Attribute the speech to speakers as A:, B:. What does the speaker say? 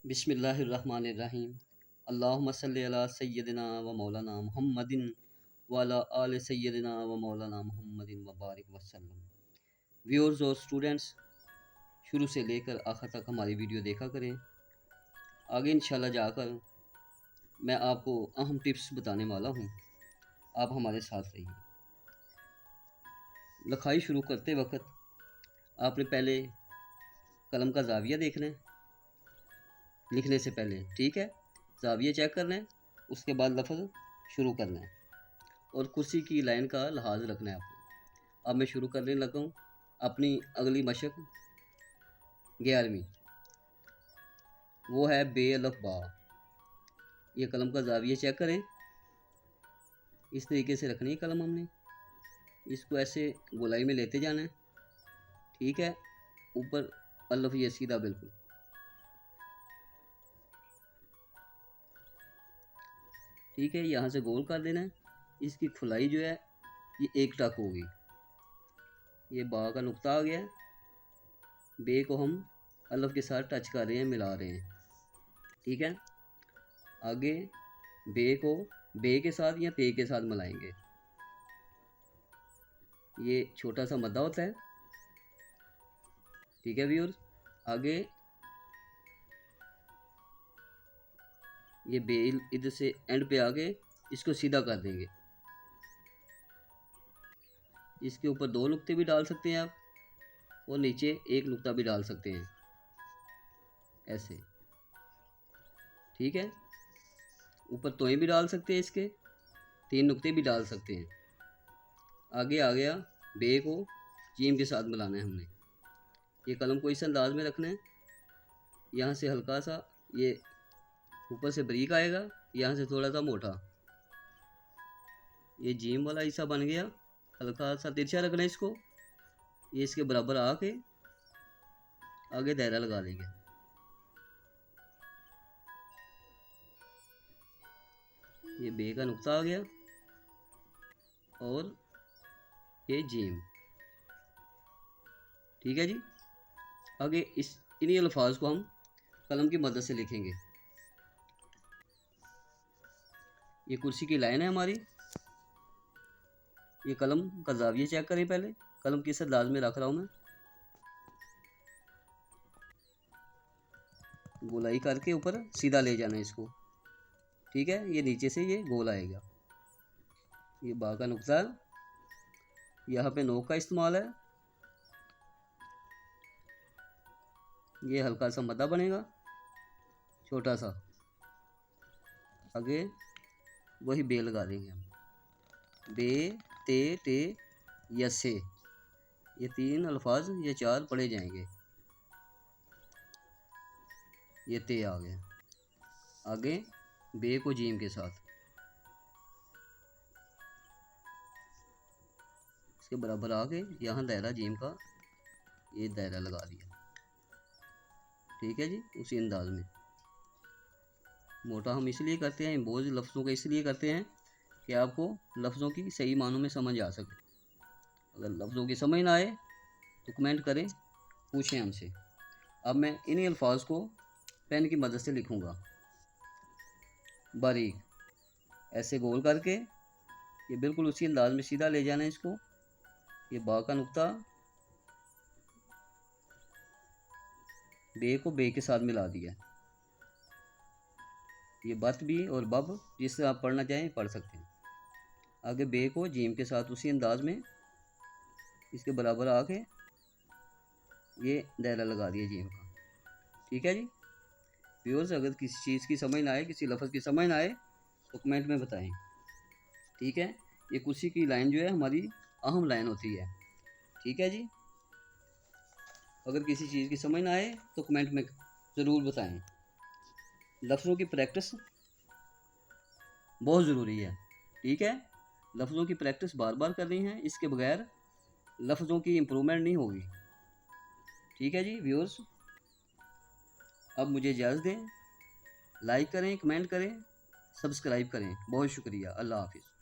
A: बिस्मिल्लाहिर्रहमानिर्रहीम। अल्लाहुम्मा सल्लि अला सय्यदिना व मौलाना मुहम्मदिन व अला आले सय्यदिना व मौलाना मुहम्मदिन व बारिक वसल्लम। व्यूअर्स और स्टूडेंट्स, शुरू से लेकर आखिर तक हमारी वीडियो देखा करें। आगे इंशाल्लाह जाकर मैं आपको अहम टिप्स बताने वाला हूँ, आप हमारे साथ रहिए। लिखाई शुरू करते वक्त आपने पहले कलम का जाविया देख लें लिखने से पहले, ठीक है। जाविया चेक कर लें, उसके बाद लफ्ज़ शुरू कर लें और कुर्सी की लाइन का लिहाज रखना है आपको। अब मैं शुरू करने लगा हूँ अपनी अगली मशक 11वीं, वो है बे अलफ बा। ये कलम का जाविया चेक करें, इस तरीके से रखनी है कलम हमने, इसको ऐसे गोलाई में लेते जाना है, ठीक है। ऊपर अलफ ये सीधा बिल्कुल, ठीक है। यहाँ से गोल कर देना है। इसकी खुलाई जो है ये एक टक होगी। ये बा का नुक्ता आ गया है, बे को हम अलफ के साथ टच कर रहे हैं, मिला रहे हैं, ठीक है। आगे बे को बे के साथ या पे के साथ मिलाएंगे। ये छोटा सा मद्दा होता है, ठीक है व्यूअर्स। आगे ये बे इधर से एंड पे आके इसको सीधा कर देंगे। इसके ऊपर 2 नुक्ते भी डाल सकते हैं आप, और नीचे 1 नुक्ता भी डाल सकते हैं, ऐसे, ठीक है। ऊपर तोएं भी डाल सकते हैं, इसके 3 नुक्ते भी डाल सकते हैं। आगे आ गया बे को जीम के साथ मिलाना है हमने। ये कलम को इस अंदाज में रखना है, यहाँ से हल्का सा ये ऊपर से बारीक आएगा, यहाँ से थोड़ा सा मोटा। ये जीम वाला हिस्सा बन गया, हल्का सा तिरछा रखना है इसको। ये इसके बराबर आके आगे दायरा लगा देंगे। ये बे का नुक्ता आ गया और ये जीम, ठीक है जी। आगे इन्हीं अल्फाज को हम कलम की मदद से लिखेंगे। ये कुर्सी की लाइन है हमारी। ये कलम का जाविया चेक करें पहले, कलम किस अंदाज में रख रहा हूँ मैं। गोलाई करके ऊपर सीधा ले जाना है इसको, ठीक है। ये नीचे से ये गोल आएगा। ये बा का नुक्ता, यहाँ पे नोक का इस्तेमाल है। ये हल्का सा मद्दा बनेगा, छोटा सा। आगे वही बे लगा देंगे हम, बे ते टे यसे। ये 3 अल्फाज, ये 4 पढ़े जाएंगे। ये ते आ गया। आगे बे को जीम के साथ इसके बराबर आके यहाँ दायरा जीम का ये दायरा लगा दिया, ठीक है जी। उसी अंदाज में मोटा हम इसलिए करते हैं, बोझ लफ्ज़ों का इसलिए करते हैं कि आपको लफ्ज़ों की सही मानों में समझ आ सके। अगर लफ्ज़ों की समझ ना आए तो कमेंट करें, पूछें हमसे। अब मैं इन्हीं अल्फाज को पेन की मदद से लिखूँगा। बारीक ऐसे गोल करके ये बिल्कुल उसी अंदाज में सीधा ले जाना है इसको। ये बा का नुक्ता बे को बे के साथ मिला दिया। ये बत भी और बब जिससे आप पढ़ना चाहें पढ़ सकते हैं। आगे बे को जीम के साथ उसी अंदाज में इसके बराबर आके ये दायरा लगा दिया जीम का, ठीक है जी। व्यूअर्स, अगर किसी चीज़ की समझ ना आए, किसी लफ्ज़ की समझ ना आए तो कमेंट में बताएं, ठीक है। ये कुर्सी की लाइन जो है हमारी अहम लाइन होती है, ठीक है जी। अगर किसी चीज़ की समझ ना आए तो कमेंट में ज़रूर बताएं। लफ्ज़ों की प्रैक्टिस बहुत ज़रूरी है, ठीक है। लफ्ज़ों की प्रैक्टिस बार बार करनी है, इसके बगैर लफ्ज़ों की इम्प्रूवमेंट नहीं होगी, ठीक है जी। व्यूअर्स, अब मुझे इजाज़त दें। लाइक करें, कमेंट करें, सब्सक्राइब करें। बहुत शुक्रिया। अल्लाह हाफिज़।